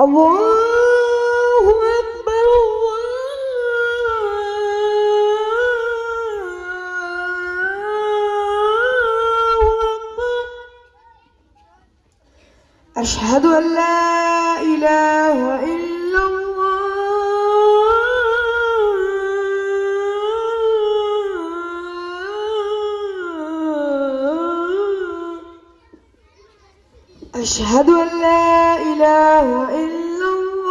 الله أكبر الله أكبر أشهد أن لا إله إلا الله أشهد أن لا إله إلا الله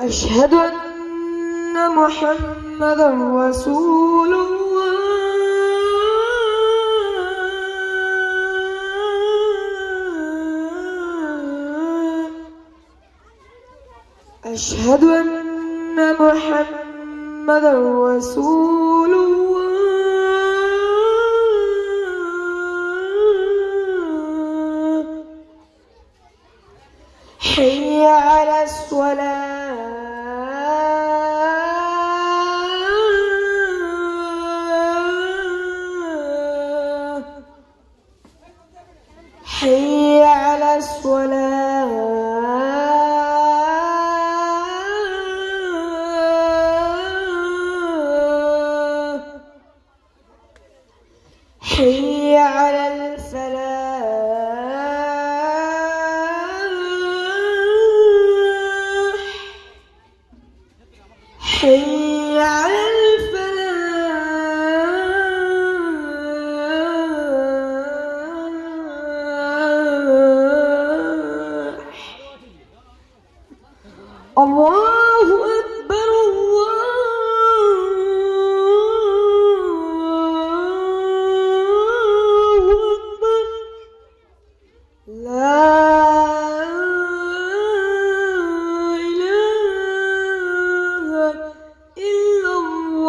أشهد أن محمدا رسول الله أشهد أن محمدا رسول الله حي على الصلاة حي على الصلاة حي على الفلاح حي على الفلاح الله أكبر الله أكبر لا إله إلا الله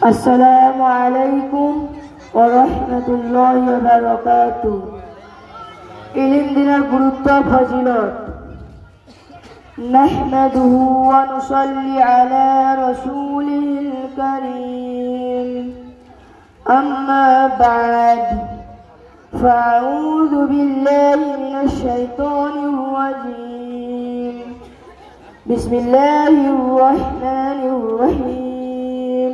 السلام عليكم ورحمة الله وبركاته ইলম দিনের গুরুত্ব ফজিলত নাহমাদুহু ওয়া নুসাল্লি আলা রাসূলিল কারীম আম্মা বা'দ ফাআউযু বিল্লাহি মিনাশ শাইতানির রাজীম বিসমিল্লাহির রহমানির রহিম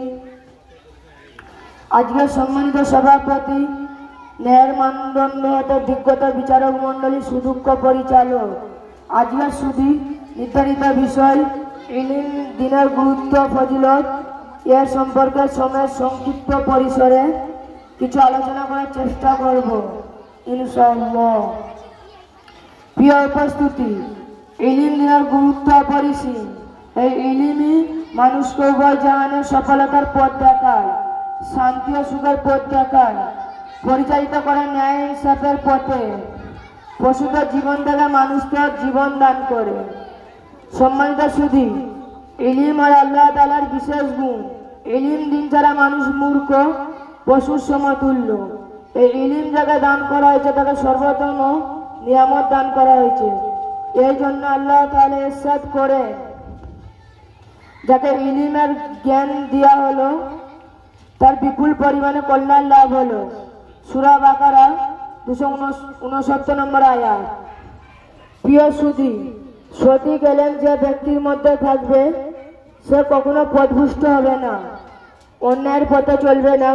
আজকের সম্মানিত সভাপতি ন্যায়ের মানদণ্ড হতে বিজ্ঞতা বিচারক মণ্ডলী সুদক্ষ পরিচালক আজকের সুদী নির্ধারিত বিষয় ইলম দিনের গুরুত্ব ফজিলত এর সম্পর্কে সময়ের সংক্ষিপ্ত পরিসরে কিছু আলোচনা করার চেষ্টা করব ইনশাআল্লাহ। প্রিয় উপস্থিতি, ইলম দিনের গুরুত্ব অপরিসীম। এই ইলমই মানুষকে উভয় জাহানের সফলতার পথ দেখায়, শান্তি ও সুখের পথ দেখায়, পরিচালিত করে ন্যায় ইনসাফের পথে, প্রসূত জীবন থেকে মানুষকে জীবন দান করে। সম্মানিত সুধী, ইলম আর আল্লাহ তাআলার বিশেষ গুণ। ইলম দিন ছাড়া মানুষ মূর্খ, পশুর সমতুল্য। এই ইলম যাকে দান করা হয়েছে তাকে সর্বোত্তম নিয়ামত দান করা হয়েছে। এই জন্য আল্লাহ তাআলা ইরশাদ করে, যাকে ইলমের জ্ঞান দেওয়া হলো তার বিপুল পরিমাণে কল্যাণ লাভ হলো। সূরা বাকারা 269 নম্বর আয়াত। প্রিয় সুধী, সঠিক ইলম যে ব্যক্তির মধ্যে থাকবে সে কখনো পথভ্রষ্ট হবে না, অন্যায়ের পথে চলবে না,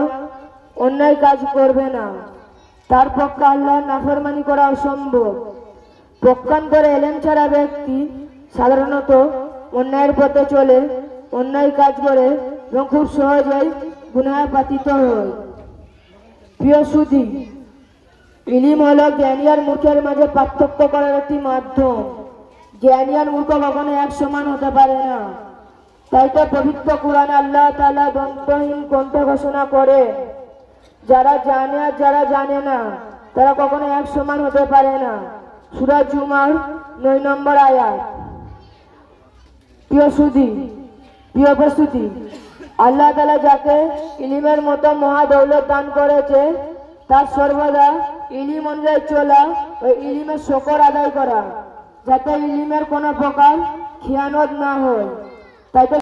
অন্যায় কাজ করবে না। তার পক্ষে আল্লাহর নাফরমানি করা অসম্ভব। পক্ষান্তরে ইলম ছাড়া ব্যক্তি সাধারণত অন্যায়ের পথে চলে, অন্যায় কাজ করে এবং খুব সহজেই গুনাহে পতিত হয়। প্রিয় সুধী, ইলিম হলো জ্ঞানী আর মূর্খের মাঝে পার্থক্য করার একটি মাধ্যম। জ্ঞানী আর মূর্খ কখনো এক সমান হতে পারে না। তাই তো পবিত্র কোরআনে আল্লাহ তাআলা দ্বন্দ্বহীন কণ্ঠে ঘোষণা করে, যারা জানে আর যারা জানে না তারা কখনো এক সমান হতে পারে না। সূরা জুমার 9 নম্বর আয়াত। প্রিয় সুধী, প্রিয় উপস্থিতি, আল্লাহ তাআলা যাকে ইলিমের মতো মহা দৌলত দান করেছে তার সর্বদা ইলিম অনুযায়ী চলা ও ইলিমের শুকর আদায় করা, যাতে ইলিমের কোনো প্রকার খিয়ানত না হয়। তাই তো